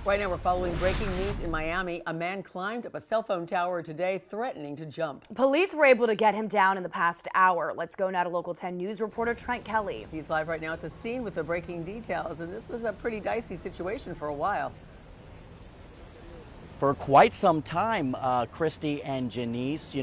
Right now, we're following breaking news in Miami. A man climbed up a cell phone tower today, threatening to jump. Police were able to get him down in the past hour. Let's go now to Local 10 News reporter Trent Kelly. He's live right now at the scene with the breaking details, and this was a pretty dicey situation for a while. For quite some time, Christy and Janice,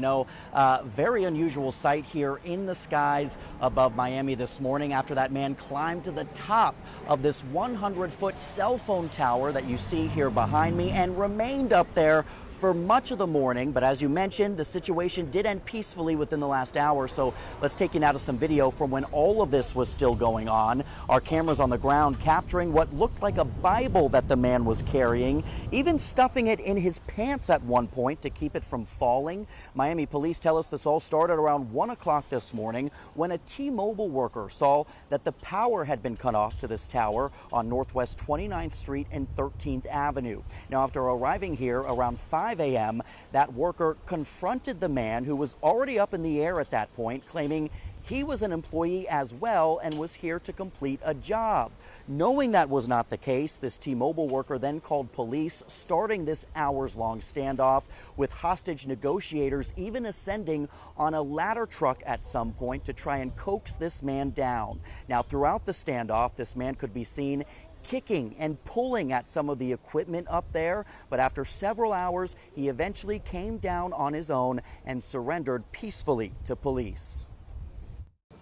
very unusual sight here in the skies above Miami this morning after that man climbed to the top of this 100-foot cell phone tower that you see here behind me and remained up there for much of the morning. But as you mentioned, the situation did end peacefully within the last hour. So let's take you now to some video from when all of this was still going on. Our cameras on the ground capturing what looked like a Bible that the man was carrying, even stuffing it in his pants at one point to keep it from falling. Miami police tell us this all started around 1 o'clock this morning when a T-Mobile worker saw that the power had been cut off to this tower on Northwest 29th Street and 13th Avenue. Now, after arriving here around 5 a.m., that worker confronted the man who was already up in the air at that point, claiming he was an employee as well and was here to complete a job. Knowing that was not the case, this T-Mobile worker then called police, starting this hours-long standoff with hostage negotiators even ascending on a ladder truck at some point to try and coax this man down. Now, throughout the standoff, this man could be seen kicking and pulling at some of the equipment up there, but after several hours, he eventually came down on his own and surrendered peacefully to police.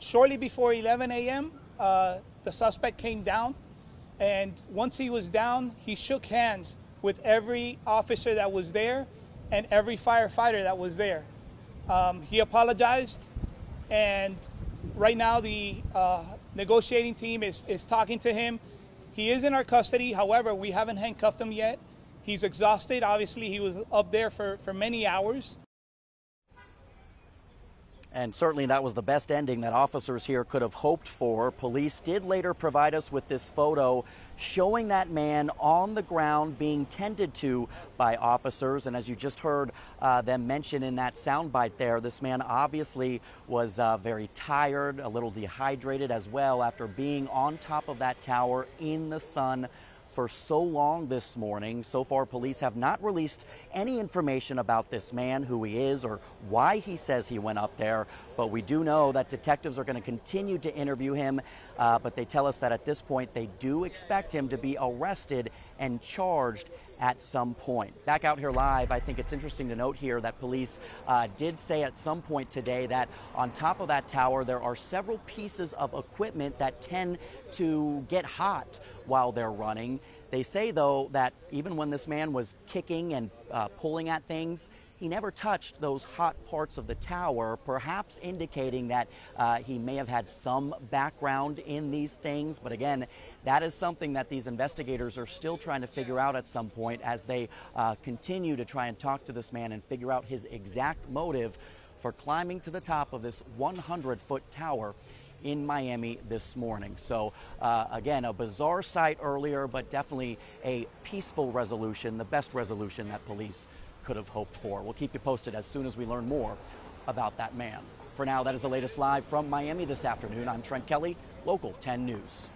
Shortly before 11 a.m., the suspect came down, and once he was down, he shook hands with every officer that was there and every firefighter that was there. He apologized, and right now the negotiating team is talking to him. He is in our custody. However, we haven't handcuffed him yet. He's exhausted. Obviously, he was up there for many hours. And certainly that was the best ending that officers here could have hoped for. Police did later provide us with this photo showing that man on the ground being tended to by officers. And as you just heard them mention in that soundbite there, this man obviously was very tired, a little dehydrated as well after being on top of that tower in the sun for so long this morning. So far, police have not released any information about this man, who he is, or why he says he went up there. But we do know that detectives are going to continue to interview him. But they tell us that at this point, they do expect him to be arrested and charged at some point. Back out here live, I think it's interesting to note here that police did say at some point today that on top of that tower, there are several pieces of equipment that tend to get hot while they're running. They say, though, that even when this man was kicking and pulling at things, he never touched those hot parts of the tower, perhaps indicating that he may have had some background in these things. But again, that is something that these investigators are still trying to figure out at some point as they continue to try and talk to this man and figure out his exact motive for climbing to the top of this 100-foot tower in Miami this morning. So again, a bizarre sight earlier, but definitely a peaceful resolution, the best resolution that police could have hoped for. We'll keep you posted as soon as we learn more about that man. For now, that is the latest live from Miami this afternoon. I'm Trent Kelly, Local 10 News.